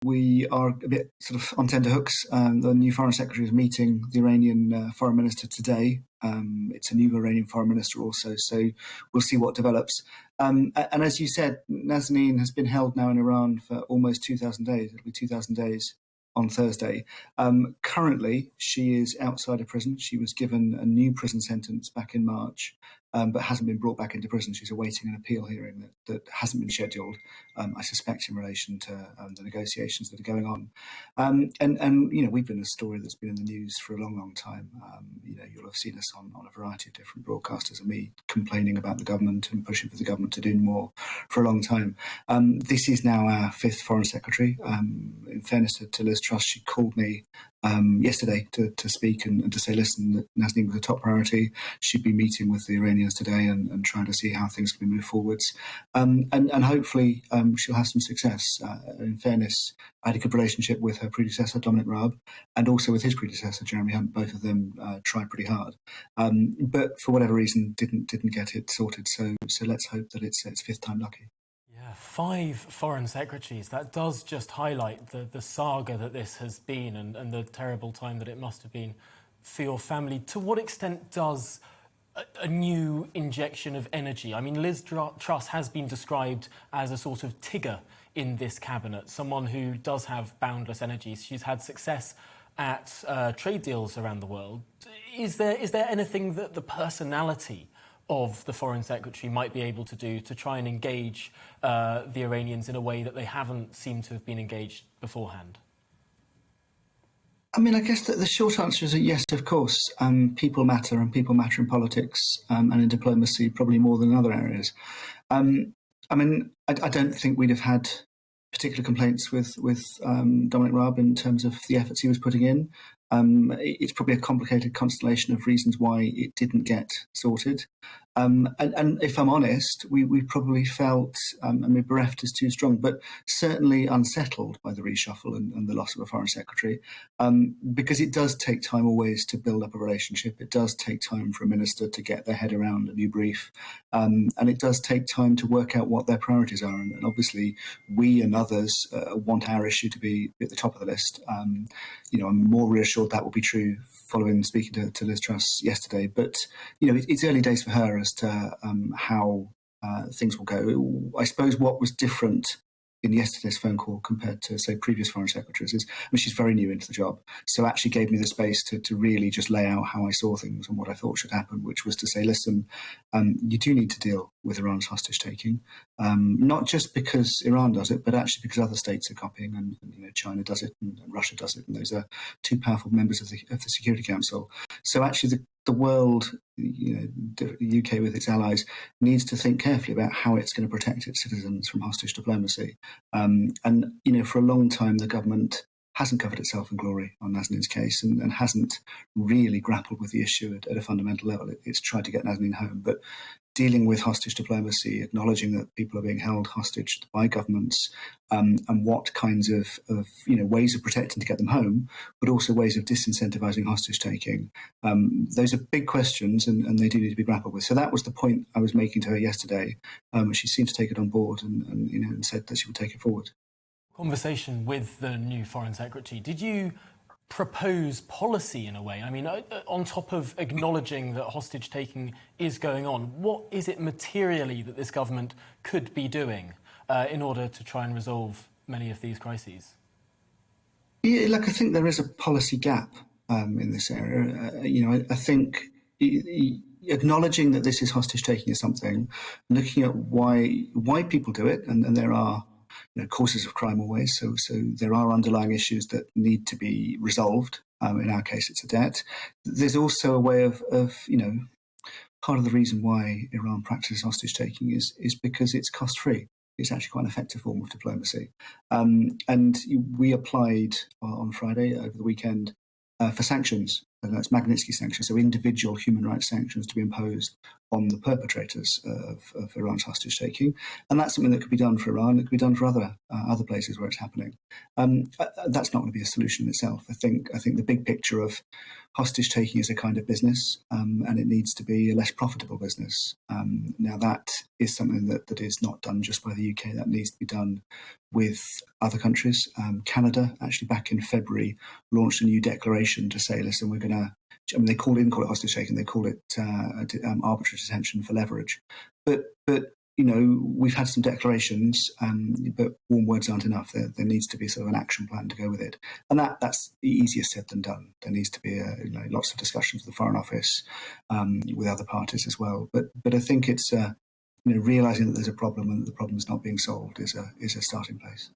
we are a bit sort of on tenterhooks. The new foreign secretary is meeting the Iranian foreign minister today. It's a new Iranian foreign minister also, so we'll see what develops. And as you said, Nazanin has been held now in Iran for almost 2,000 days. It'll be 2,000 days on Thursday. Currently, she is outside of prison. She was given a new prison sentence back in March, but hasn't been brought back into prison. She's awaiting an appeal hearing that hasn't been scheduled, I suspect in relation to the negotiations that are going on. And we've been a story that's been in the news for a long, long time. You'll have seen us on a variety of different broadcasters and me complaining about the government and pushing for the government to do more for a long time. This is now our fifth foreign secretary. In fairness to Liz Truss, she called me yesterday to speak and to say, listen, that Nazanin was a top priority. She'd be meeting with the Iranians today and trying to see how things can be moved forwards. And hopefully she'll have some success. In fairness, I had a good relationship with her predecessor, Dominic Raab, and also with his predecessor, Jeremy Hunt. Both of them tried pretty hard. But for whatever reason, didn't get it sorted. So let's hope that it's fifth time lucky. Yeah, 5 foreign secretaries. That does just highlight the saga that this has been and the terrible time that it must have been for your family. To what extent does a new injection of energy? I mean, Liz Truss has been described as a sort of Tigger in this cabinet, someone who does have boundless energy. She's had success at trade deals around the world. Is there anything that the personality of the Foreign Secretary might be able to do to try and engage the Iranians in a way that they haven't seemed to have been engaged beforehand? I mean, I guess that the short answer is a yes, of course. People matter, and people matter in politics and in diplomacy probably more than in other areas. I don't think we'd have had particular complaints with Dominic Raab in terms of the efforts he was putting in. It's probably a complicated constellation of reasons why it didn't get sorted. And if I'm honest, we probably felt, bereft is too strong, but certainly unsettled by the reshuffle and the loss of a foreign secretary, because it does take time always to build up a relationship. It does take time for a minister to get their head around a new brief, and it does take time to work out what their priorities are. And obviously, we and others want our issue to be at the top of the list. I'm more reassured that will be true following speaking to Liz Truss yesterday. But it's early days for her as to how things will go. I suppose what was different in yesterday's phone call compared to, say, previous foreign secretaries is, she's very new into the job, so actually gave me the space to really just lay out how I saw things and what I thought should happen, which was to say, listen, you do need to deal with Iran's hostage-taking, not just because Iran does it, but actually because other states are copying, and China does it, and Russia does it, and those are two powerful members of the Security Council. So actually the world, the UK with its allies, needs to think carefully about how it's going to protect its citizens from hostage diplomacy. For a long time, the government hasn't covered itself in glory on Nazanin's case and hasn't really grappled with the issue at a fundamental level. It's tried to get Nazanin home, but dealing with hostage diplomacy, acknowledging that people are being held hostage by governments, and what kinds of ways of protecting to get them home, but also ways of disincentivizing hostage taking. Those are big questions, and they do need to be grappled with. So that was the point I was making to her yesterday. She seemed to take it on board and said that she would take it forward. Conversation with the new Foreign Secretary. Did you propose policy in a way? I mean, on top of acknowledging that hostage-taking is going on, what is it materially that this government could be doing in order to try and resolve many of these crises? Yeah, I think there is a policy gap in this area. I think acknowledging that this is hostage-taking is something, looking at why people do it, and there are causes of crime always, so there are underlying issues that need to be resolved. In our case, it's a debt. There's also a way of part of the reason why Iran practices hostage-taking is because it's cost-free. It's actually quite an effective form of diplomacy. And we applied on Friday over the weekend for sanctions. And that's Magnitsky sanctions, so individual human rights sanctions to be imposed on the perpetrators of Iran's hostage taking, and that's something that could be done for Iran. It could be done for other places where it's happening. That's not going to be a solution in itself. I think the big picture of hostage taking is a kind of business, and it needs to be a less profitable business. Now that is something that is not done just by the UK. That needs to be done with other countries. Canada, actually back in February, launched a new declaration to say, listen, we're going to, they didn't call it hostage taking, they call it arbitrary detention for leverage. But we've had some declarations, but warm words aren't enough. There needs to be sort of an action plan to go with it, and that's easier said than done. There needs to be lots of discussions with the Foreign Office, with other parties as well. But I think it's realising that there's a problem and that the problem is not being solved is a starting place.